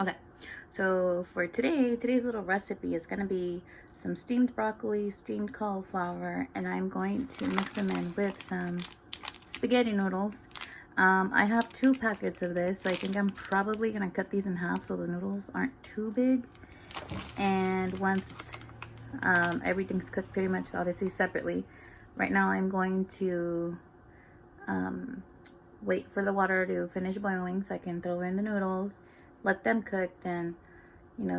Okay, so for today's little recipe is gonna be some steamed broccoli, steamed cauliflower, and I'm going to mix them in with some spaghetti noodles. I have 2 packets of this, so I think I'm probably gonna cut these in half so the noodles aren't too big. And once everything's cooked pretty much obviously separately, right now I'm going to wait for the water to finish boiling so I can throw in the noodles, let them cook, then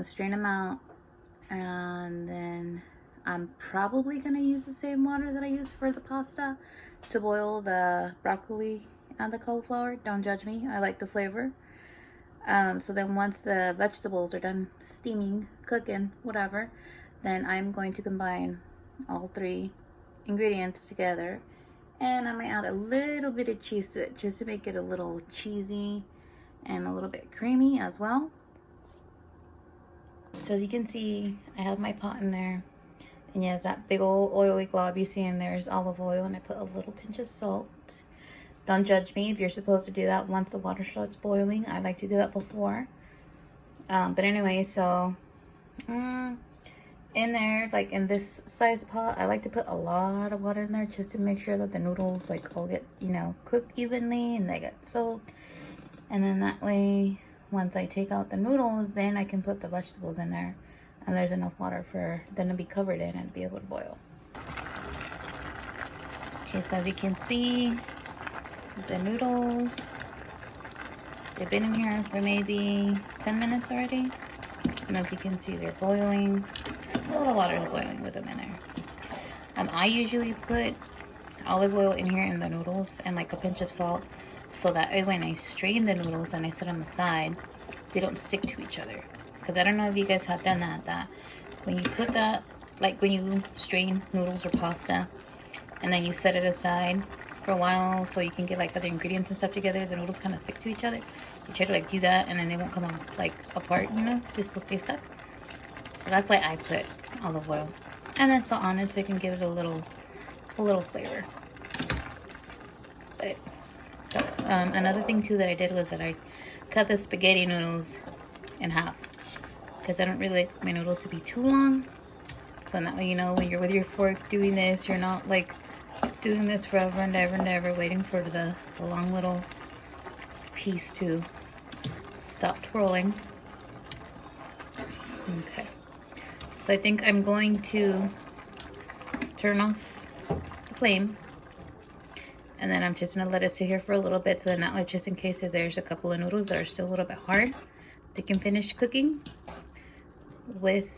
strain them out, and then I'm probably gonna use the same water that I used for the pasta to boil the broccoli and the cauliflower. Don't judge me, I like the flavor. So then once the vegetables are done steaming, cooking, whatever, then I'm going to combine all 3 ingredients together, and I might add a little bit of cheese to it just to make it a little cheesy and a little bit creamy as well. So as you can see, I have my pot in there, and yes, that big old oily glob you see in there is olive oil, and I put a little pinch of salt. Don't judge me if you're supposed to do that once the water starts boiling. I like to do that before. But anyway, so in there, like in this size pot, I like to put a lot of water in there just to make sure that the noodles like all get, cooked evenly and they get soaked. And then that way, once I take out the noodles, then I can put the vegetables in there, and there's enough water for them to be covered in and be able to boil. Okay, so as you can see, the noodles, they've been in here for maybe 10 minutes already, and as you can see, they're boiling. A little water is boiling with them in there. I usually put olive oil in here in the noodles and like a pinch of salt, so that when I strain the noodles and I set them aside, they don't stick to each other. Because I don't know if you guys have done that when you put that, like when you strain noodles or pasta and then you set it aside for a while so you can get like other ingredients and stuff together, the noodles kind of stick to each other. You try to like do that and then they won't come like apart, just will stay stuck. So that's why I put olive oil and then salt on it so it can give it a little flavor. But another thing too that I did was that I cut the spaghetti noodles in half, because I don't really like my noodles to be too long. So now when you're with your fork doing this, you're not like doing this forever and ever waiting for the long little piece to stop twirling. Okay, so I think I'm going to turn off the flame, and then I'm just gonna let it sit here for a little bit, so then that way, just in case if there's a couple of noodles that are still a little bit hard, they can finish cooking with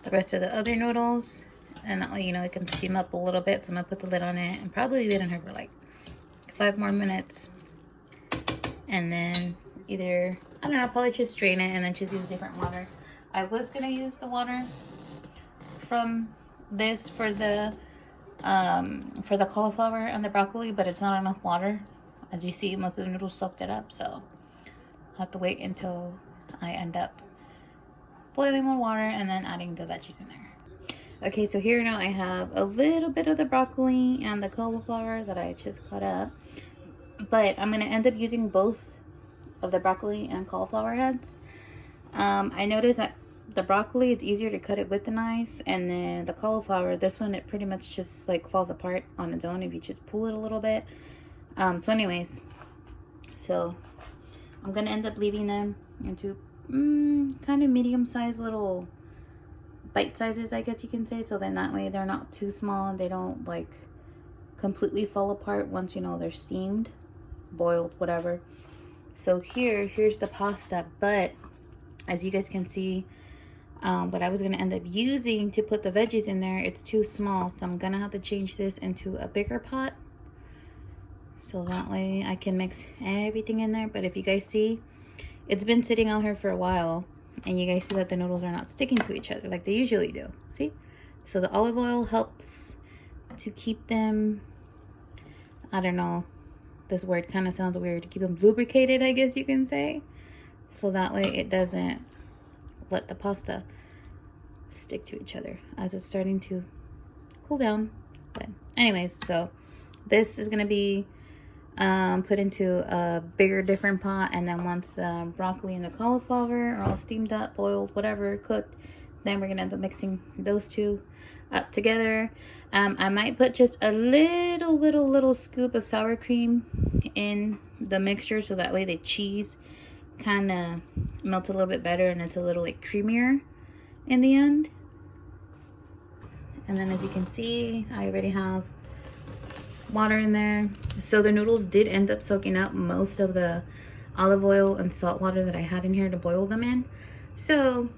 the rest of the other noodles. And that way, it can steam up a little bit. So I'm gonna put the lid on it and probably leave it in here for like 5 more minutes, and then either, I don't know, I'll probably just strain it and then just use different water. I was gonna use the water from this for the cauliflower and the broccoli, but it's not enough water. As you see, most of the noodles soaked it up, so I'll have to wait until I end up boiling more water and then adding the veggies in there. Okay, so here now I have a little bit of the broccoli and the cauliflower that I just cut up, but I'm gonna end up using both of the broccoli and cauliflower heads. I noticed that the broccoli, it's easier to cut it with the knife, and then the cauliflower, this one, it pretty much just like falls apart on its own if you just pull it a little bit. So anyways, so I'm gonna end up leaving them into kind of medium-sized little bite sizes, I guess you can say, so then that way they're not too small and they don't like completely fall apart once they're steamed, boiled, whatever. So here's the pasta, but as you guys can see, what I was gonna end up using to put the veggies in there, it's too small, so I'm gonna have to change this into a bigger pot, so that way I can mix everything in there. But if you guys see, it's been sitting out here for a while, and you guys see that the noodles are not sticking to each other like they usually do. See? So the olive oil helps to keep them, I don't know, this word kind of sounds weird, to keep them lubricated, I guess you can say. So that way it doesn't let the pasta stick to each other as it's starting to cool down. But anyways, so this is going to be put into a bigger, different pot. And then once the broccoli and the cauliflower are all steamed up, boiled, whatever, cooked, then we're gonna end up mixing those two up together. I might put just a little scoop of sour cream in the mixture, so that way the cheese kind of melts a little bit better and it's a little like creamier in the end. And then as you can see, I already have water in there. So the noodles did end up soaking up most of the olive oil and salt water that I had in here to boil them in. So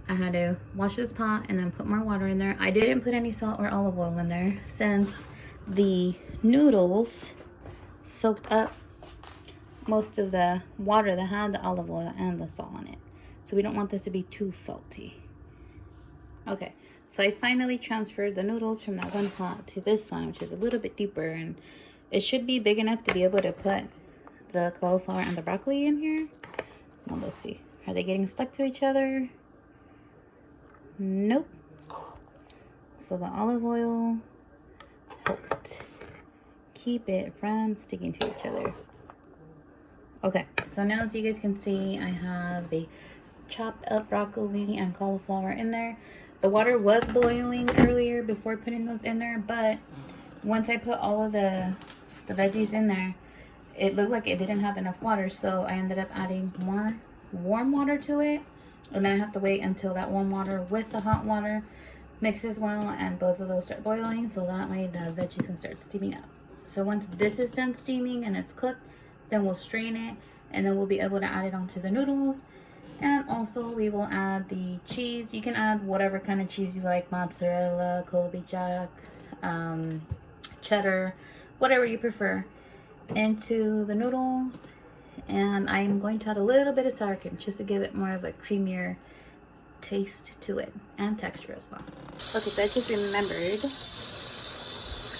I had to wash this pot and then put more water in there. I didn't put any salt or olive oil in there since the noodles soaked up most of the water that had the olive oil and the salt on it. So we don't want this to be too salty. Okay, so I finally transferred the noodles from that one pot to this one, which is a little bit deeper, and it should be big enough to be able to put the cauliflower and the broccoli in here. Well, let's see. Are they getting stuck to each other? Nope. So the olive oil helped keep it from sticking to each other. Okay, so now as you guys can see, I have the chopped up broccoli and cauliflower in there. The water was boiling earlier before putting those in there, but once I put all of the veggies in there, it looked like it didn't have enough water, so I ended up adding more warm water to it. And then I have to wait until that warm water with the hot water mixes well and both of those start boiling, so that way the veggies can start steaming up. So once this is done steaming and it's cooked, then we'll strain it and then we'll be able to add it onto the noodles. And also we will add the cheese. You can add whatever kind of cheese you like, mozzarella, Colby Jack, cheddar, whatever you prefer, into the noodles. And I'm going to add a little bit of sour cream just to give it more of a creamier taste to it and texture as well. Okay, so I just remembered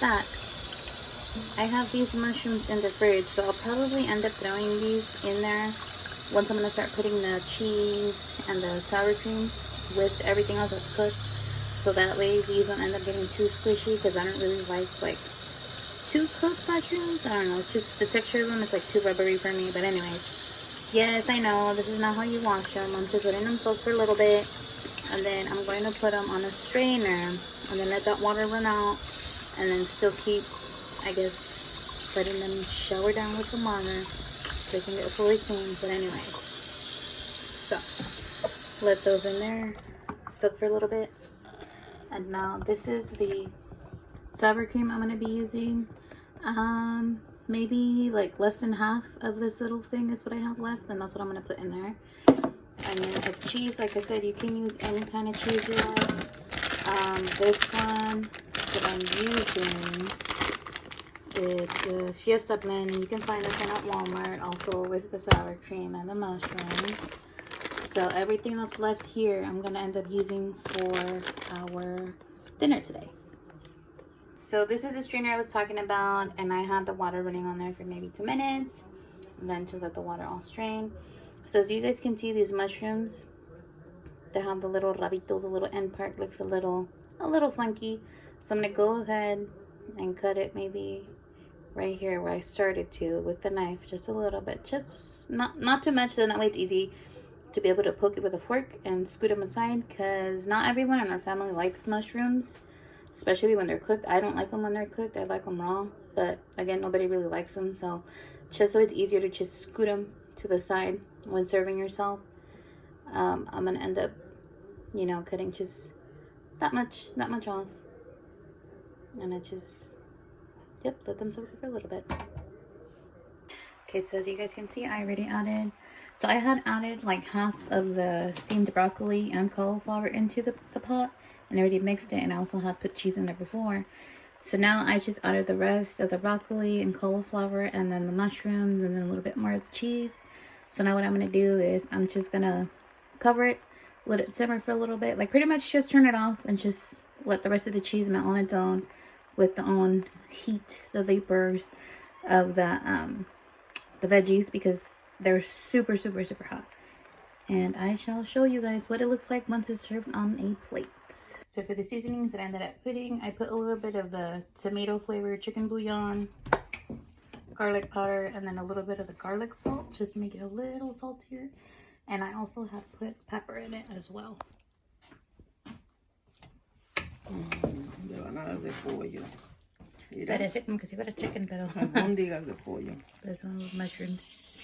that I have these mushrooms in the fridge, so I'll probably end up throwing these in there once I'm going to start putting the cheese and the sour cream with everything else that's cooked, so that way these don't end up getting too squishy, because I don't really like too cooked mushrooms. I don't know, it's just the texture of them is like too rubbery for me. But anyways, yes, I know this is not how you wash them. I'm just letting them soak for a little bit, and then I'm going to put them on a strainer and then let that water run out, and then still keep, I guess, letting them shower down with some water so they can get fully clean. But anyways, so let those in there, soak for a little bit. And now this is the sour cream I'm going to be using. Maybe like less than half of this little thing is what I have left, and that's what I'm going to put in there. And then the cheese, like I said, you can use any kind of cheese you like. This one that I'm using is the Fiesta blend. You can find this one at Walmart, also with the sour cream and the mushrooms. So everything that's left here, I'm going to end up using for our dinner today. So this is the strainer I was talking about, and I had the water running on there for maybe 2 minutes, and then just let the water all strain. So as you guys can see, these mushrooms, they have the little rabito, the little end part looks a little funky. So I'm gonna go ahead and cut it maybe right here where I started to with the knife, just a little bit, just not too much, then that way it's easy to be able to poke it with a fork and scoot them aside, because not everyone in our family likes mushrooms, especially when they're cooked. I don't like them when they're cooked. I like them raw. But again, nobody really likes them. So just so it's easier to just scoot them to the side when serving yourself, I'm going to end up, you know, cutting just that much off. And I just, yep, let them soak for a little bit. Okay, so as you guys can see, I already added, so I had added like half of the steamed broccoli and cauliflower into the pot. And I already mixed it, and I also had put cheese in there before. So now I just added the rest of the broccoli and cauliflower, and then the mushrooms, and then a little bit more of the cheese. So now what I'm going to do is I'm just going to cover it, let it simmer for a little bit. Like pretty much just turn it off and just let the rest of the cheese melt on its own with the own heat, the vapors of the veggies, because they're super hot. And I shall show you guys what it looks like once it's served on a plate. So for the seasonings that I ended up putting, I put a little bit of the tomato flavored chicken bouillon, garlic powder and then a little bit of the garlic salt just to make it a little saltier. And I also have put pepper in it as well. Rebanadas de pollo. Mira, Parece como que si fuera chicken, pero albóndigas de pollo. pues son los mushrooms.